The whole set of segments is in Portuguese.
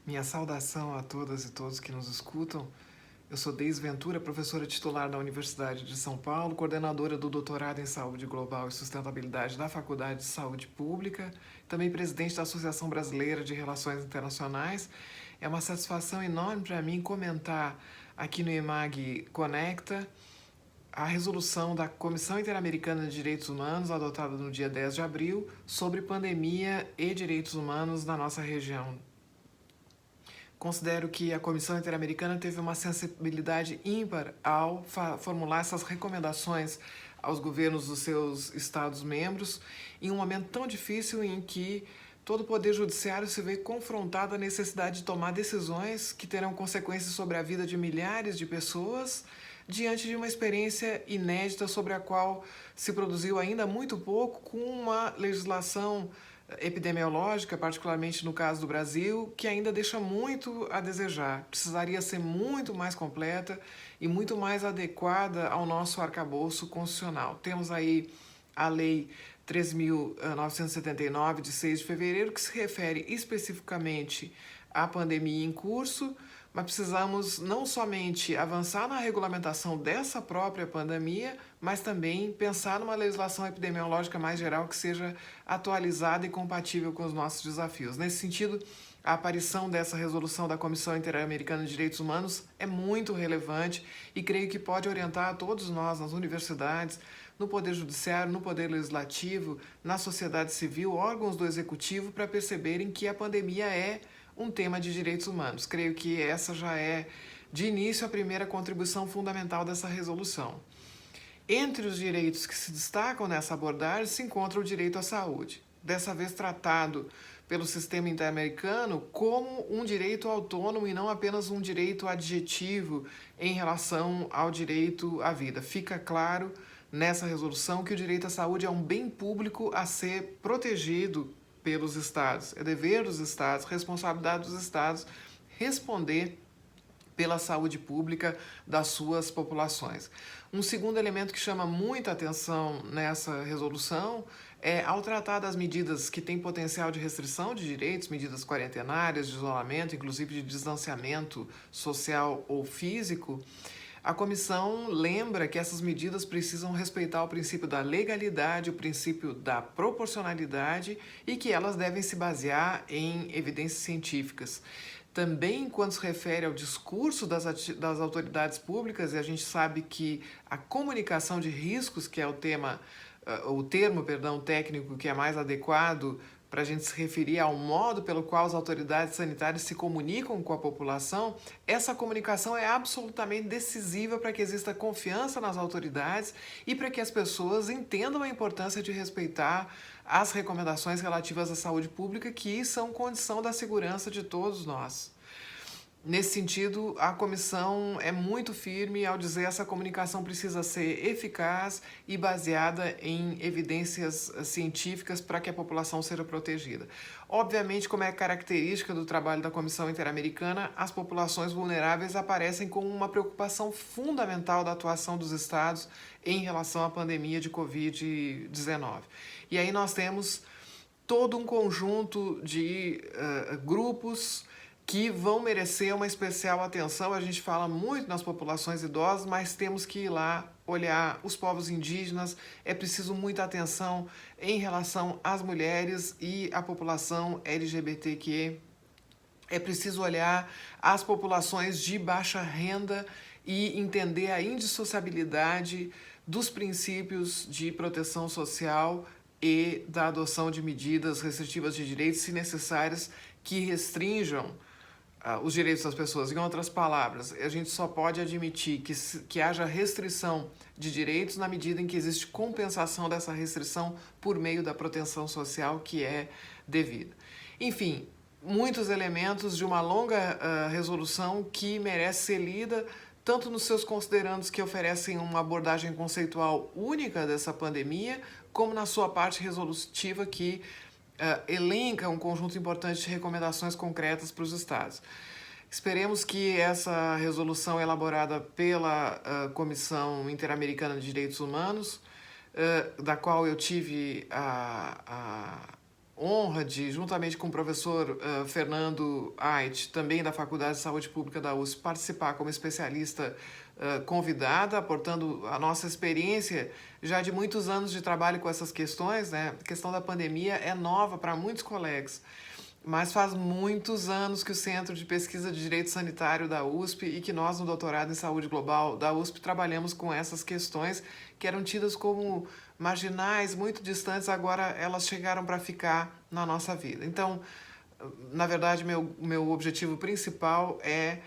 Minha saudação a todas e todos que nos escutam. Eu sou Deise Ventura, professora titular da Universidade de São Paulo, coordenadora do doutorado em Saúde Global e Sustentabilidade da Faculdade de Saúde Pública, também presidente da Associação Brasileira de Relações Internacionais. É uma satisfação enorme para mim comentar aqui no EMAG Conecta a resolução da Comissão Interamericana de Direitos Humanos, adotada no dia 10 de abril, sobre pandemia e direitos humanos na nossa região. Considero que a Comissão Interamericana teve uma sensibilidade ímpar ao formular essas recomendações aos governos dos seus Estados-membros em um momento tão difícil em que todo o Poder Judiciário se vê confrontado à necessidade de tomar decisões que terão consequências sobre a vida de milhares de pessoas diante de uma experiência inédita sobre a qual se produziu ainda muito pouco com uma legislação epidemiológica, particularmente no caso do Brasil, que ainda deixa muito a desejar. Precisaria ser muito mais completa e muito mais adequada ao nosso arcabouço constitucional. Temos aí a Lei 3.979, de 6 de fevereiro, que se refere especificamente à pandemia em curso, mas precisamos não somente avançar na regulamentação dessa própria pandemia, mas também pensar numa legislação epidemiológica mais geral que seja atualizada e compatível com os nossos desafios. Nesse sentido, a aparição dessa resolução da Comissão Interamericana de Direitos Humanos é muito relevante e creio que pode orientar a todos nós nas universidades, no Poder Judiciário, no Poder Legislativo, na sociedade civil, órgãos do Executivo, para perceberem que a pandemia é um tema de direitos humanos. Creio que essa já é, de início, a primeira contribuição fundamental dessa resolução. Entre os direitos que se destacam nessa abordagem se encontra o direito à saúde, dessa vez tratado pelo sistema interamericano como um direito autônomo e não apenas um direito adjetivo em relação ao direito à vida. Fica claro nessa resolução que o direito à saúde é um bem público a ser protegido pelos estados. É dever dos estados, responsabilidade dos estados responder pela saúde pública das suas populações. Um segundo elemento que chama muita atenção nessa resolução é, ao tratar das medidas que têm potencial de restrição de direitos, medidas quarentenárias, de isolamento, inclusive de distanciamento social ou físico, a comissão lembra que essas medidas precisam respeitar o princípio da legalidade, o princípio da proporcionalidade e que elas devem se basear em evidências científicas. Também, quando se refere ao discurso das autoridades públicas, e a gente sabe que a comunicação de riscos, que é o termo técnico que é mais adequado para a gente se referir ao modo pelo qual as autoridades sanitárias se comunicam com a população, essa comunicação é absolutamente decisiva para que exista confiança nas autoridades e para que as pessoas entendam a importância de respeitar as recomendações relativas à saúde pública, que são condição da segurança de todos nós. Nesse sentido, a comissão é muito firme ao dizer que essa comunicação precisa ser eficaz e baseada em evidências científicas para que a população seja protegida. Obviamente, como é característica do trabalho da Comissão Interamericana, as populações vulneráveis aparecem como uma preocupação fundamental da atuação dos estados em relação à pandemia de Covid-19. E aí nós temos todo um conjunto de grupos que vão merecer uma especial atenção. A gente fala muito nas populações idosas, mas temos que ir lá olhar os povos indígenas. É preciso muita atenção em relação às mulheres e à população LGBTQ. É preciso olhar as populações de baixa renda e entender a indissociabilidade dos princípios de proteção social e da adoção de medidas restritivas de direitos, se necessárias, que restringam os direitos das pessoas. Em outras palavras, a gente só pode admitir que haja restrição de direitos na medida em que existe compensação dessa restrição por meio da proteção social que é devida. Enfim, muitos elementos de uma longa resolução que merece ser lida, tanto nos seus considerandos que oferecem uma abordagem conceitual única dessa pandemia, como na sua parte resolutiva que elenca um conjunto importante de recomendações concretas para os estados. Esperemos que essa resolução elaborada pela Comissão Interamericana de Direitos Humanos, da qual eu tive a honra de, juntamente com o professor Fernando Ait, também da Faculdade de Saúde Pública da USP, participar como especialista convidada, aportando a nossa experiência já de muitos anos de trabalho com essas questões, né? A questão da pandemia é nova para muitos colegas, mas faz muitos anos que o Centro de Pesquisa de Direito Sanitário da USP e que nós, no doutorado em Saúde Global da USP, trabalhamos com essas questões que eram tidas como marginais, muito distantes, agora elas chegaram para ficar na nossa vida. Então, na verdade, meu objetivo principal é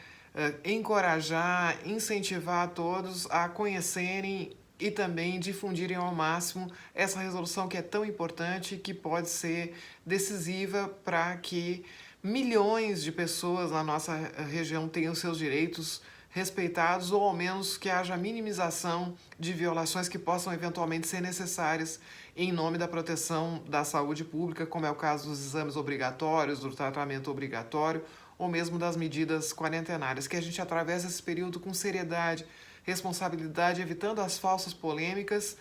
encorajar, incentivar todos a conhecerem e também difundirem ao máximo essa resolução que é tão importante, que pode ser decisiva para que milhões de pessoas na nossa região tenham seus direitos respeitados, ou ao menos que haja minimização de violações que possam eventualmente ser necessárias em nome da proteção da saúde pública, como é o caso dos exames obrigatórios, do tratamento obrigatório, ou mesmo das medidas quarentenárias, que a gente atravessa esse período com seriedade, responsabilidade, evitando as falsas polêmicas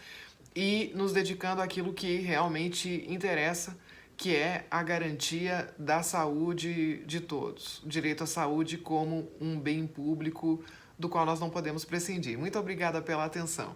e nos dedicando àquilo que realmente interessa, que é a garantia da saúde de todos. O direito à saúde como um bem público do qual nós não podemos prescindir. Muito obrigada pela atenção.